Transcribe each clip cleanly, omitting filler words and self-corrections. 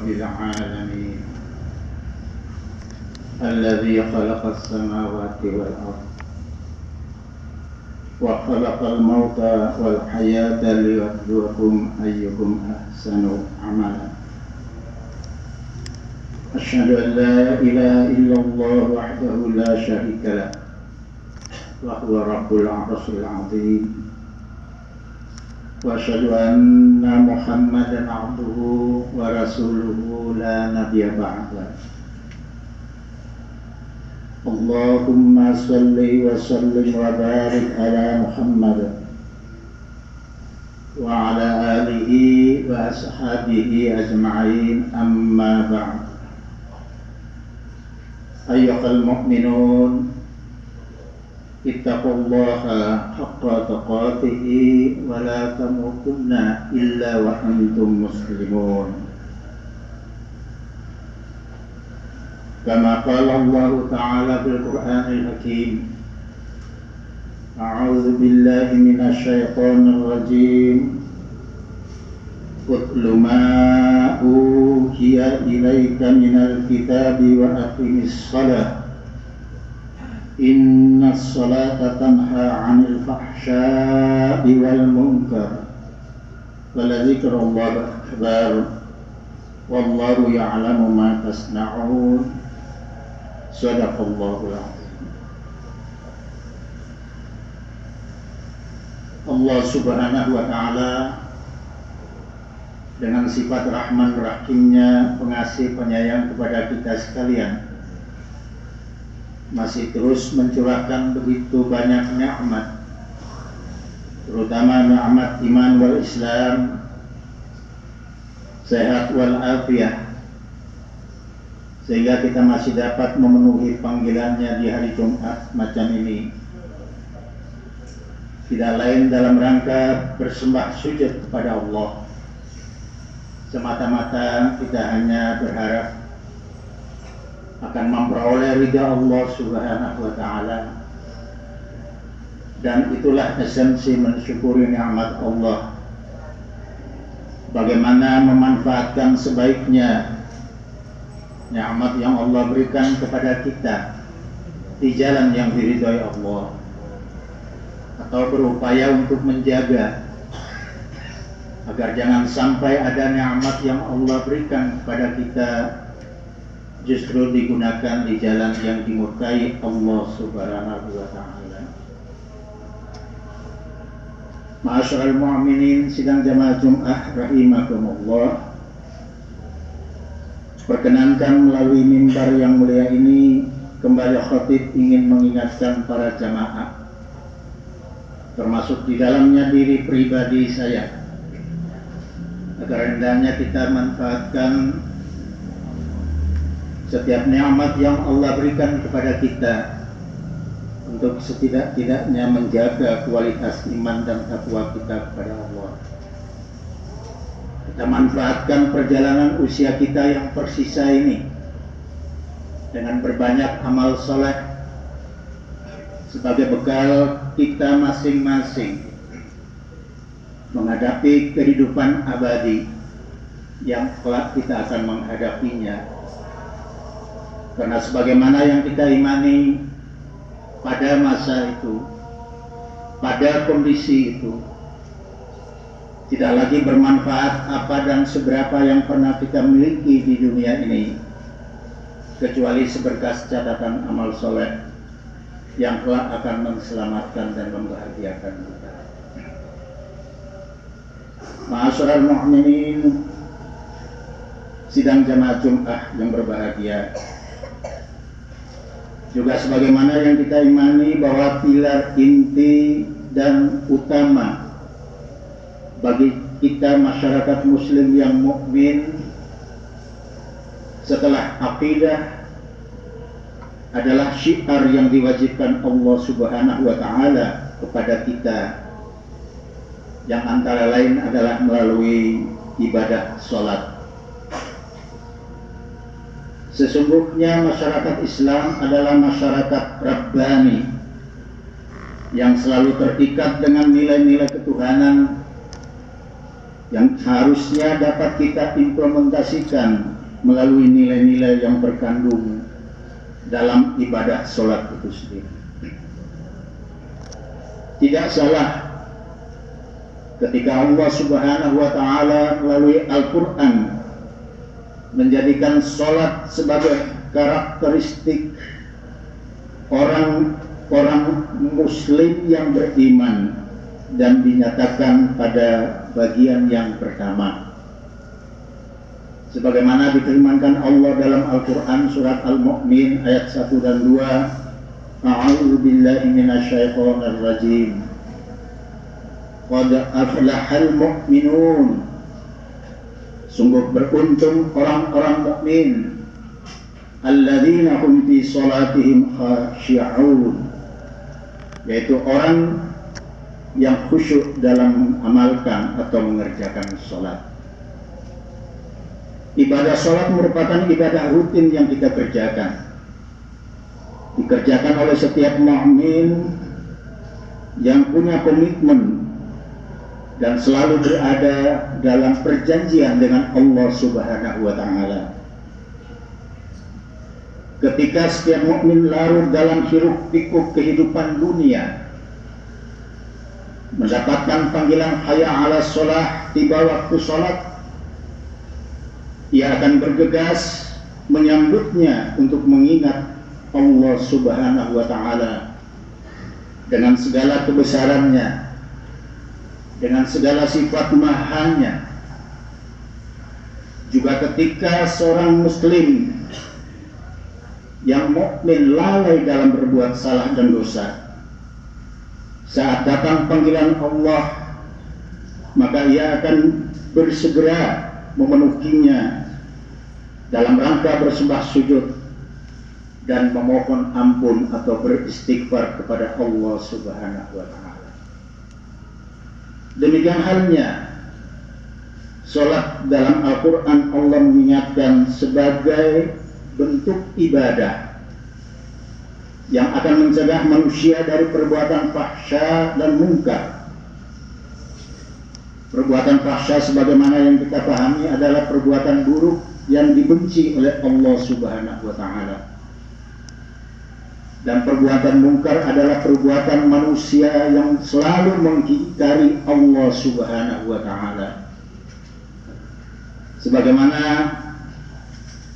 رب العالمين الذي خلق السماوات والأرض وخلق الموت والحياة ليبلوكم أيكم أحسن عملا. أشهد أن لا إله إلا الله وحده لا شريك له وهو رب العرش العظيم، وأشهد أن محمدا عبده ورسوله لا نبي بعده. اللهم صل وسلم وبارك على محمد وعلى آله وأصحابه أجمعين، أما بعد. أيها المؤمنون اتقوا الله حق تقاته ولا تموتن إلا وأنتم مسلمون، كما قال الله تعالى في القرآن الحكيم: أعوذ بالله من الشيطان الرجيم، اتل ما أوحي إليك من الكتاب وأقم الصلاة إن الصلاة تنهى عن الفحشاء والمنكر ولذكر الله أكبر والله يعلم ما تصنعون. Sadaqallahul azim. Allah Subhanahu wa ta'ala dengan sifat Rahman Rahimnya, pengasih penyayang kepada kita sekalian, masih terus mencurahkan begitu banyak nikmat, terutama nikmat iman wal Islam, sehat wal afiyah, sehingga kita masih dapat memenuhi panggilannya di hari Jumat macam ini. Tidak lain dalam rangka bersembah sujud kepada Allah. Semata-mata kita hanya berharap akan memperoleh ridha Allah Subhanahu wa ta'ala. Dan itulah esensi mensyukuri nikmat Allah. Bagaimana memanfaatkan sebaiknya nikmat yang Allah berikan kepada kita di jalan yang diridhai Allah, atau berupaya untuk menjaga agar jangan sampai ada nikmat yang Allah berikan kepada kita justru digunakan di jalan yang dimurkai Allah Subhanahu wa ta'ala. Ma'asyiral mu'minin sidang jamaah Jum'ah rahimakumullah, perkenankan melalui mimbar yang mulia ini kembali khatib ingin mengingatkan para jamaah, termasuk di dalamnya diri pribadi saya, agar hendaknya kita manfaatkan setiap nikmat yang Allah berikan kepada kita untuk setidak-tidaknya menjaga kualitas iman dan takwa kita kepada Allah. Kita manfaatkan perjalanan usia kita yang tersisa ini dengan berbanyak amal soleh sebagai bekal kita masing-masing menghadapi kehidupan abadi yang kelak kita akan menghadapinya. Karena sebagaimana yang kita imani pada masa itu, pada kondisi itu, tidak lagi bermanfaat apa dan seberapa yang pernah kita miliki di dunia ini, kecuali seberkas catatan amal soleh yang kelak akan menselamatkan dan membahagiakan kita. Ma'asyiral mu'minin sidang jamaah Jum'ah yang berbahagia, juga sebagaimana yang kita imani bahwa pilar inti dan utama bagi kita masyarakat muslim yang mukmin setelah akidah adalah syiar yang diwajibkan Allah Subhanahu wa ta'ala kepada kita, yang antara lain adalah melalui ibadah sholat. Sesungguhnya masyarakat Islam adalah masyarakat Rabbani yang selalu terikat dengan nilai-nilai ketuhanan yang harusnya dapat kita implementasikan melalui nilai-nilai yang terkandung dalam ibadah sholat itu sendiri. Tidak salah ketika Allah Subhanahu wa Ta'ala melalui Al-Quran menjadikan sholat sebagai karakteristik orang Muslim yang beriman, dan dinyatakan pada bagian yang pertama. Sebagaimana difirmankan Allah dalam Al-Quran surat Al-Mu'min ayat 1 dan 2, A'udzu billahi minasyaitonir rajim. Qad aflahal mu'minun. Sungguh beruntung orang-orang mukmin, alladzina hum fi shalatihim khashi'un, yaitu orang yang khusyuk dalam mengamalkan atau mengerjakan sholat. Ibadah sholat merupakan ibadah rutin yang kita kerjakan, dikerjakan oleh setiap mukmin yang punya komitmen dan selalu berada dalam perjanjian dengan Allah Subhanahu wa Ta'ala. Ketika setiap mukmin larut dalam hiruk-pikuk kehidupan dunia, mendapatkan panggilan hayya 'alas shalah, tiba waktu sholat, ia akan bergegas menyambutnya untuk mengingat Allah Subhanahu wa Ta'ala dengan segala kebesarannya, dengan segala sifat mahanya. Juga ketika seorang muslim yang mukmin lalai dalam berbuat salah dan dosa, saat datang panggilan Allah, maka ia akan bersegera memenuhinya dalam rangka bersembah sujud dan memohon ampun atau beristighfar kepada Allah Subhanahu wa Ta'ala. Demikian halnya sholat dalam Al-Quran Allah mengingatkan sebagai bentuk ibadah yang akan mencegah manusia dari perbuatan fahsya dan munkar. Perbuatan fahsya sebagaimana yang kita pahami adalah perbuatan buruk yang dibenci oleh Allah Subhanahu wa Ta'ala. Dan perbuatan munkar adalah perbuatan manusia yang selalu mengingkari Allah Subhanahu wa Ta'ala. Sebagaimana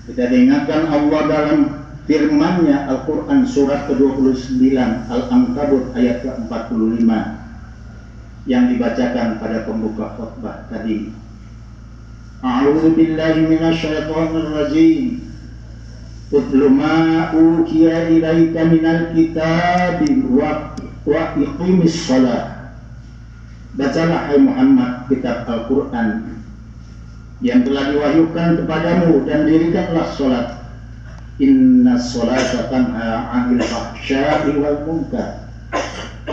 kita diingatkan Allah dalam firman-Nya Al-Quran surat ke-29 Al-Ankabut ayat ke-45 yang dibacakan pada pembuka khutbah tadi. A'udzu billahi minasyaitonir rajim. Utlu ma uhiya ilaika minal kitabi wa iqimis shalah. Bacalah hai Muhammad kitab Al-Quran yang telah diwahyukan kepadamu dan dirikanlah sholat. Inna sholata tanha 'anil fahsya'i wal munkar.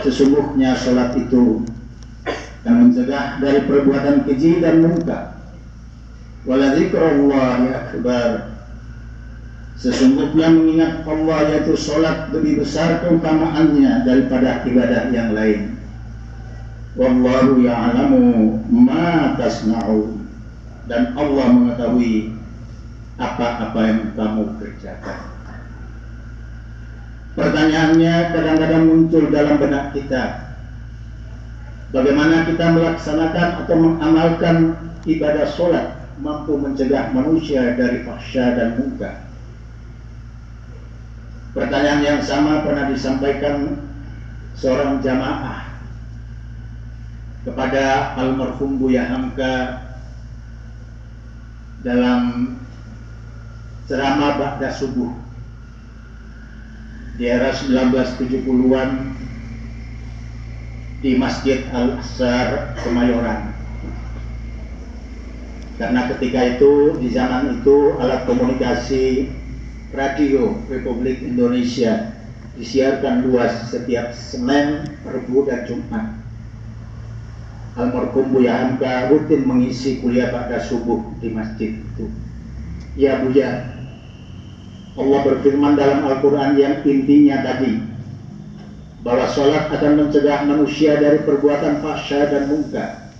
Sesungguhnya sholat itu akan mencegah dari perbuatan keji dan munkar. Wala dzikrullahi akbar. Sesungguhnya mengingat Allah yaitu sholat lebih besar keutamaannya daripada ibadah yang lain. Wallahu ya'lamu ma tasna'un. Dan Allah mengetahui apa-apa yang kamu kerjakan. Pertanyaannya kadang-kadang muncul dalam benak kita. Bagaimana kita melaksanakan atau mengamalkan ibadah sholat mampu mencegah manusia dari fahsya dan munkar? Pertanyaan yang sama pernah disampaikan seorang jamaah kepada almarhum Buya Hamka dalam ceramah ba'da subuh di era 1970-an di Masjid Al-Azhar Kemayoran. Karena ketika itu, di zaman itu, alat komunikasi Radio Republik Indonesia disiarkan luas setiap Senin, Rabu, dan Jumat. Almarhum Buya Hamka rutin mengisi kuliah pada subuh di masjid itu. Ya Buya, Allah berfirman dalam Al-Quran yang intinya tadi, bahwa sholat akan mencegah manusia dari perbuatan fahsya dan munkar.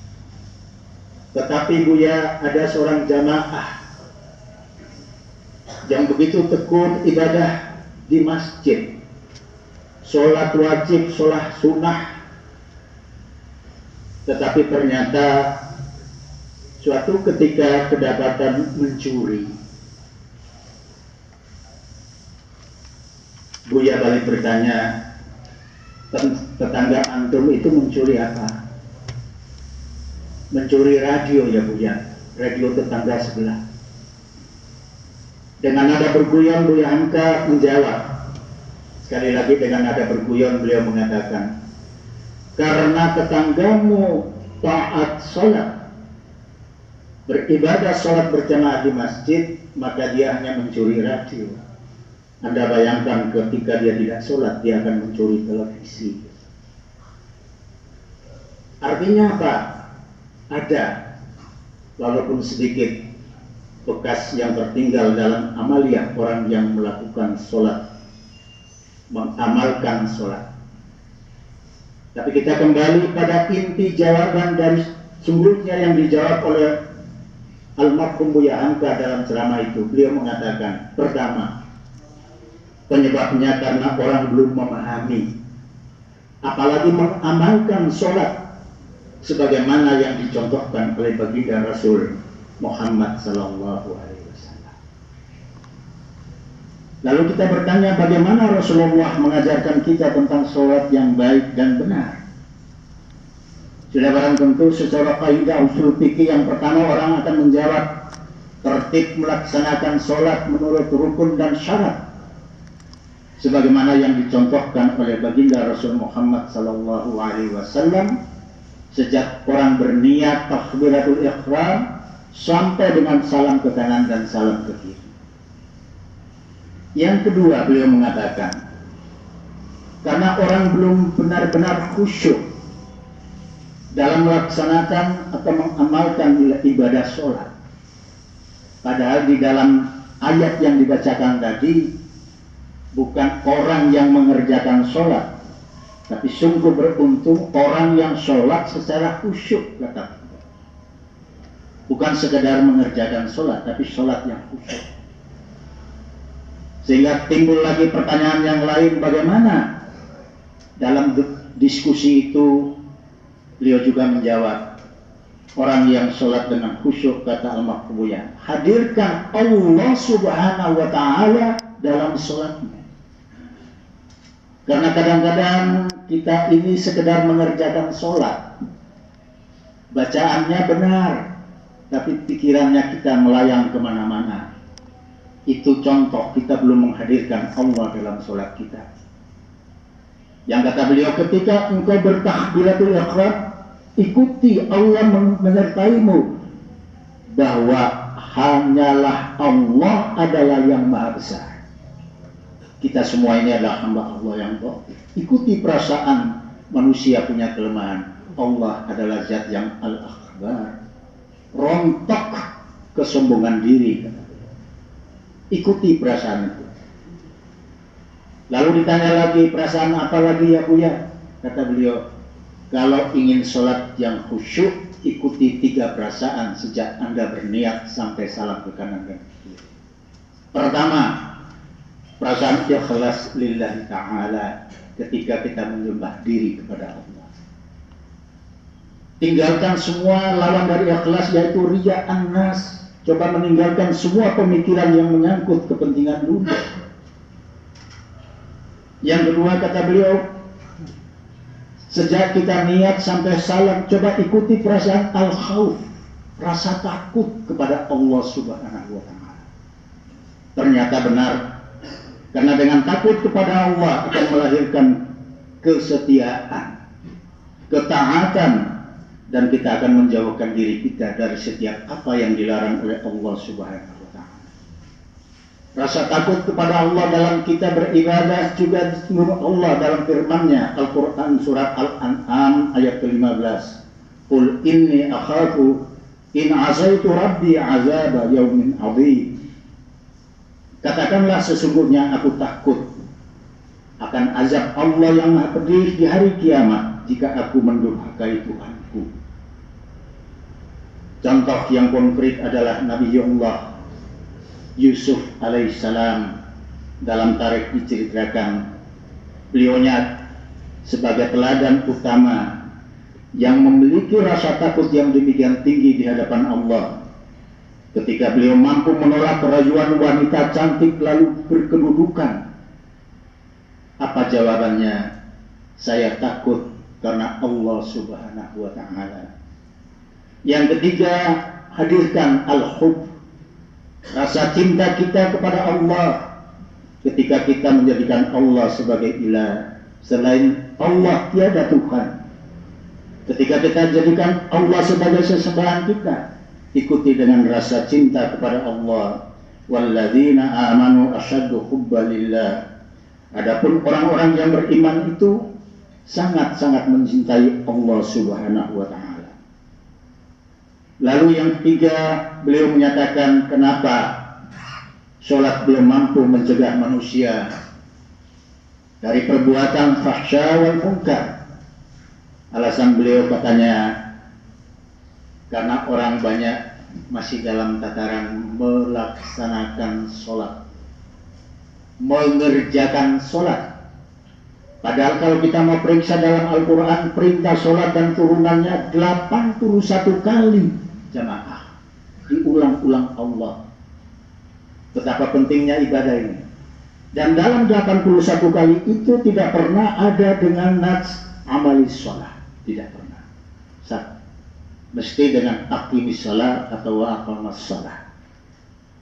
Tetapi Buya, ada seorang jamaah yang begitu tekun ibadah di masjid, sholat wajib, sholat sunnah, tetapi ternyata suatu ketika kedapatan mencuri. Buya balik bertanya, tetangga antum itu mencuri apa? Mencuri radio ya Buya, radio tetangga sebelah. Dengan nada berguyon Buya Hamka menjawab. Sekali lagi dengan nada berguyon beliau mengatakan, karena tetanggamu taat sholat, beribadah sholat berjamaah di masjid, maka dia hanya mencuri radio. Anda bayangkan ketika dia tidak sholat, dia akan mencuri televisi. Artinya apa? Ada, walaupun sedikit, bekas yang tertinggal dalam amaliyah orang yang melakukan sholat, mengamalkan sholat. Tapi kita kembali pada inti jawaban dari sungguhnya yang dijawab oleh almarhum Buya Hamka dalam ceramah itu. Beliau mengatakan, pertama, penyebabnya karena orang belum memahami, apalagi mengamalkan sholat sebagaimana yang dicontohkan oleh baginda Rasul Muhammad sallallahu alaihi wasallam. Lalu kita bertanya, bagaimana Rasulullah mengajarkan kita tentang sholat yang baik dan benar? Sudah barang tentu secara kaidah usul fikih yang pertama orang akan menjawab tertib melaksanakan sholat menurut rukun dan syarat, sebagaimana yang dicontohkan oleh baginda Rasul Muhammad sallallahu alaihi wasallam sejak orang berniat takbiratul ihram sampai dengan salam ke kanan dan salam ke kiri. Yang kedua, beliau mengatakan, karena orang belum benar-benar khusyuk dalam melaksanakan atau mengamalkan ibadah sholat. Padahal di dalam ayat yang dibacakan tadi, bukan orang yang mengerjakan sholat, tapi sungguh beruntung orang yang sholat secara khusyuk, kata. Bukan sekedar mengerjakan sholat, tapi sholat yang khusyuk. Sehingga timbul lagi pertanyaan yang lain, bagaimana dalam diskusi itu beliau juga menjawab, orang yang sholat dengan khusyuk, kata almarhum Buya, hadirkan Allah subhanahu wa ta'ala dalam sholatnya. Karena kadang-kadang kita ini sekedar mengerjakan sholat, bacaannya benar, tapi pikirannya kita melayang kemana-mana. Itu contoh kita belum menghadirkan Allah dalam sholat kita. Yang kata beliau, ketika engkau bertakbiratul ihram, ikuti Allah menyertaimu, bahwa hanyalah Allah adalah yang maha besar. Kita semua ini adalah hamba Allah yang dhaif. Ikuti perasaan manusia punya kelemahan. Allah adalah zat yang al-akhbar. Rontok kesombongan diri. Ikuti perasaan itu. Lalu ditanya lagi, perasaan apa lagi ya Buya? Kata beliau, kalau ingin sholat yang khusyuk, ikuti 3 perasaan sejak Anda berniat sampai salam ke kanan dan kiri. Pertama, perasaan ikhlas lillahi ta'ala ketika kita menyembah diri kepada Allah. Tinggalkan semua lawan dari ikhlas, yaitu riya an-nas. Coba meninggalkan semua pemikiran yang menyangkut kepentingan dunia. Yang kedua, kata beliau, sejak kita niat sampai salam, coba ikuti perasaan al-khawf, rasa takut kepada Allah subhanahu wa ta'ala. Ternyata benar, karena dengan takut kepada Allah akan melahirkan kesetiaan, ketaatan, dan kita akan menjauhkan diri kita dari setiap apa yang dilarang oleh Allah subhanahu wa ta'ala. Rasa takut kepada Allah dalam kita beribadah juga menurut Allah dalam firman-Nya, Al-Quran surat Al-An'am ayat ke-15. Qul inni akhafu in azaitu rabbi azaba yaumin azim. Katakanlah, sesungguhnya aku takut akan azab Allah yang maha pedih di hari kiamat jika aku mendurhakai Tuhanku. Contoh yang konkret adalah Nabiullah Yusuf alaihissalam dalam tarikh diceritakan beliaunya sebagai teladan utama yang memiliki rasa takut yang demikian tinggi di hadapan Allah. Ketika beliau mampu menolak kerajuan wanita cantik lalu berkedudukan, apa jawabannya? Saya takut karena Allah Subhanahu wa Ta'ala. Yang ketiga, hadirkan al-hub, rasa cinta kita kepada Allah. Ketika kita menjadikan Allah sebagai ilah, selain Allah tiada Tuhan. Ketika kita jadikan Allah sebagai sesembahan kita, ikuti dengan rasa cinta kepada Allah. Walladzina amanu asyaddu hubban lillah. Adapun orang-orang yang beriman itu sangat-sangat mencintai Allah Subhanahu wa Ta'ala. Lalu yang ketiga, beliau menyatakan kenapa sholat belum mampu mencegah manusia dari perbuatan fahsya wal munkar. Alasan beliau katanya, karena orang banyak masih dalam tataran melaksanakan sholat, mengerjakan sholat. Padahal kalau kita mau periksa dalam Al-Quran, perintah sholat dan turunannya 81 kali jamaah, diulang-ulang Allah. Betapa pentingnya ibadah ini. Dan dalam 81 kali itu tidak pernah ada dengan nats amalis sholat. Tidak pernah. Mesti dengan aqimis sholat atau aqamas sholat.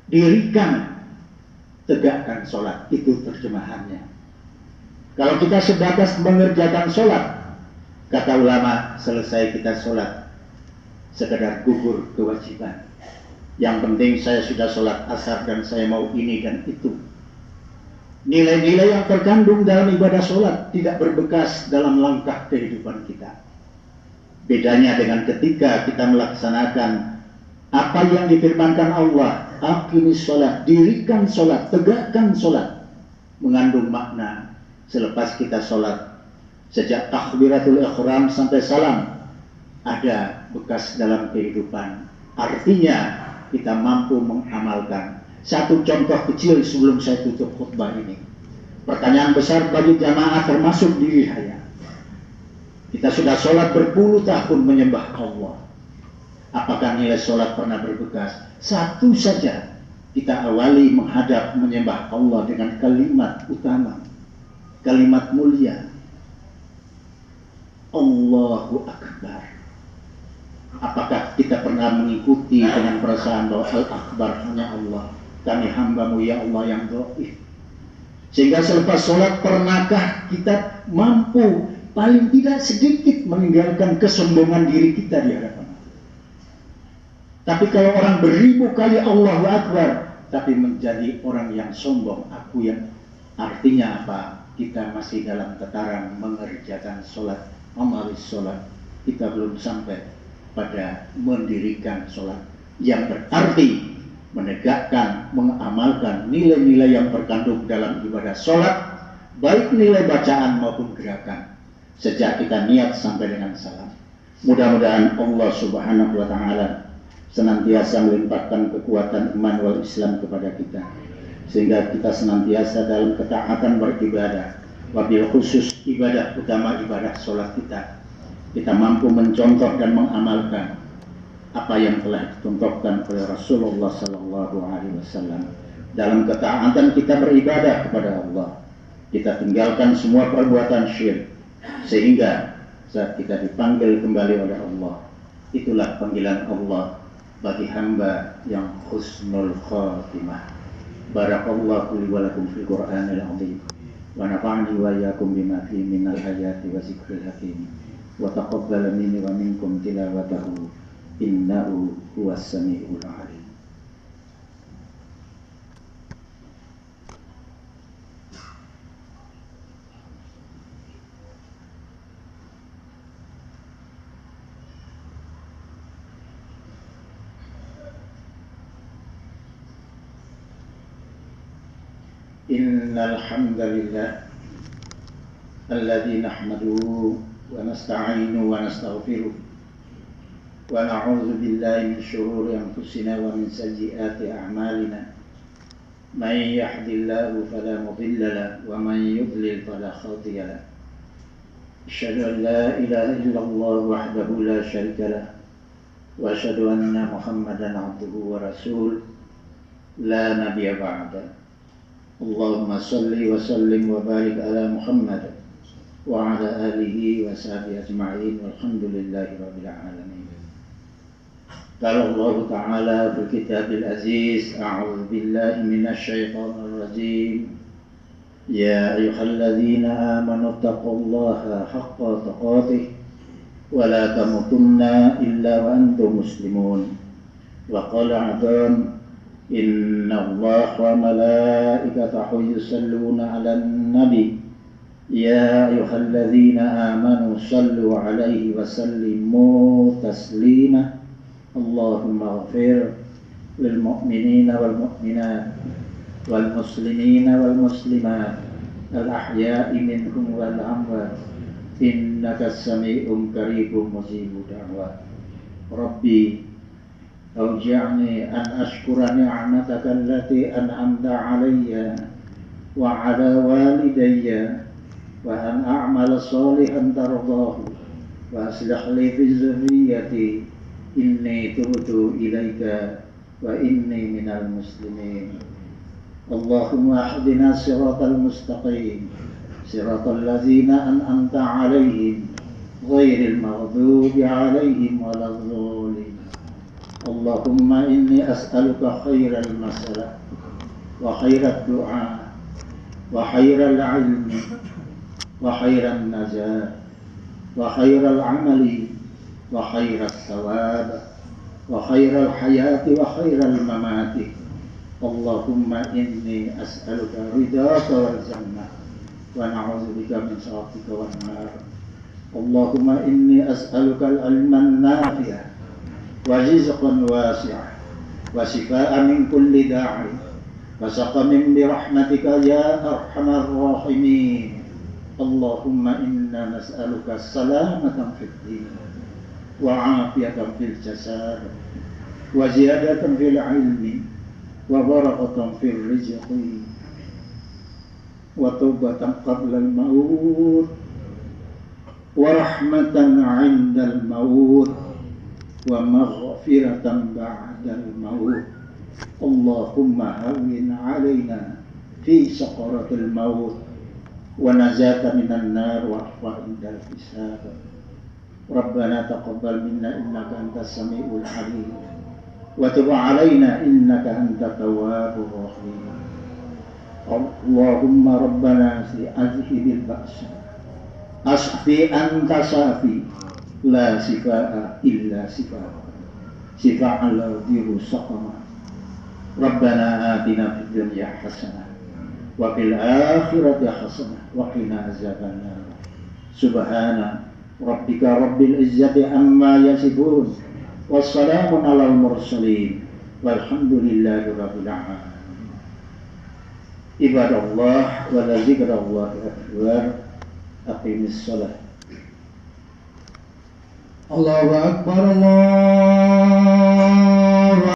Dirikan, tegakkan sholat. Itu terjemahannya. Kalau kita sebatas mengerjakan sholat, kata ulama, selesai kita sholat, sekedar gugur kewajiban. Yang penting saya sudah sholat asar dan saya mau ini dan itu. Nilai-nilai yang terkandung dalam ibadah sholat tidak berbekas dalam langkah kehidupan kita. Bedanya dengan ketika kita melaksanakan apa yang difirmankan Allah, aqimis sholat, dirikan sholat, tegakkan sholat, mengandung makna. Selepas kita sholat, sejak takbiratul ihram sampai salam, ada bekas dalam kehidupan. Artinya kita mampu mengamalkan. Satu contoh kecil sebelum saya tutup khutbah ini. Pertanyaan besar bagi jamaah termasuk diri saya. Kita sudah sholat berpuluh tahun menyembah Allah. Apakah nilai sholat pernah berbekas? Satu saja kita awali menghadap menyembah Allah dengan kalimat utama, kalimat mulia, Allahu Akbar. Apakah kita pernah mengikuti dengan perasaan bahwa Al-Akbar hanya Allah, kami hambamu ya Allah yang dhaif. Sehingga selepas sholat pernahkah kita mampu paling tidak sedikit meninggalkan kesombongan diri kita di hadapan Allah. Tapi kalau orang beribu kali Allahu Akbar, tapi menjadi orang yang sombong, aku yang, artinya apa? Kita masih dalam tataran mengerjakan sholat, amalis sholat. Kita belum sampai pada mendirikan sholat, yang berarti menegakkan, mengamalkan nilai-nilai yang terkandung dalam ibadah sholat, baik nilai bacaan maupun gerakan, sejak kita niat sampai dengan salam. Mudah-mudahan Allah Subhanahu wa Ta'ala senantiasa melimpahkan kekuatan iman wal Islam kepada kita, sehingga kita senantiasa dalam ketaatan beribadah, wabil khusus ibadah utama ibadah sholat kita mampu mencontoh dan mengamalkan apa yang telah dicontohkan oleh Rasulullah Sallallahu Alaihi Wasallam. Dalam ketaatan kita beribadah kepada Allah, kita tinggalkan semua perbuatan syirik, sehingga saat kita dipanggil kembali oleh Allah, itulah panggilan Allah bagi hamba yang husnul khatimah. Barakallahu li wa lakum fil Qur'anil azim wa nafa'ani wa iyyakum bima fihi minal ayati wa zikril hakim wa taqabbal minni wa minkum tilawatahu innahu huwas samiul alim. Innal hamdalillah alladzi nahmaduhu wa nasta'inu wa nastaghfiruh wa na'udzu billahi min shururi anfusina wa min sayyiati a'malina من يهد الله فلا مضل له ومن يضلل فلا هادي له أشهد أن لا إله إلا الله وحده لا شريك له وأشهد أن محمدا عبده ورسوله لا نبي بعده اللهم صل وسلم وبارك على محمد وعلى آله وصحبه أجمعين والحمد لله رب العالمين. قال الله تعالى في الكتاب العزيز أعوذ بالله من الشيطان الرجيم يا أيها الذين آمنوا اتقوا الله حق تقاته ولا تموتن إلا وأنتم مسلمون. وقال عظام إن الله وملائكته يصلون على النبي يا أيها الذين آمنوا صلوا عليه وسلموا تسليما اللهم اغفر للمؤمنين والمؤمنات والمسلمين والمسلمات الأحياء منهم والأموات إنك سميع قريب مجيب دعوات. ربي أوجعني أن أشكر نعمتك التي أنعمت علي وعلى والدي وأن أعمل صالحا ترضاه وأصلح لي في ذريتي إني تبت إليك وإني من المسلمين. اللهم اهدنا الصراط المستقيم صراط الذين أنعمت عليهم غير المغضوب عليهم ولا الضالين. اللهم إني أسألك خير المسألة وخير الدعاء وخير العلم وخير النجاة وخير العمل وخير الثواب وخير الحياة وخير الممات. اللهم إني أسألك رضاك والجنة ونعوذ بك من سخطك والنار. اللهم إني أسألك العلم النافع ورزقا واسعا وشفاء من كل داع وسقم برحمتك يا أرحم الراحمين. اللهم إنا نسألك السلامة في الدين وعافية في الجسد وزيادة في العلم وبركة في الرزق وتوبة قبل الموت ورحمة عند الموت ومغفرة بعد الموت. اللهم هون علينا في سكرات الموت ونجاة من النار وعفو عند الحساب. ربنا تقبل منا إنك أنت السميع العليم وتب علينا إنك أنت التواب الرحيم. اللهم ربنا أذهب البأس أشفي أنت شافي لا شفاء إلا شفاء لا يضر سقما. ربنا آتنا في الدنيا حسنة وفي الآخرة حسنة وقنا عذاب النار. سبحان ربك رب العزة عما يصفون والسلام على المرسلين والحمد لله رب العالمين. Ibadallah wa la zikrallah akbar. Aqimis salat. Allahu akbar Allah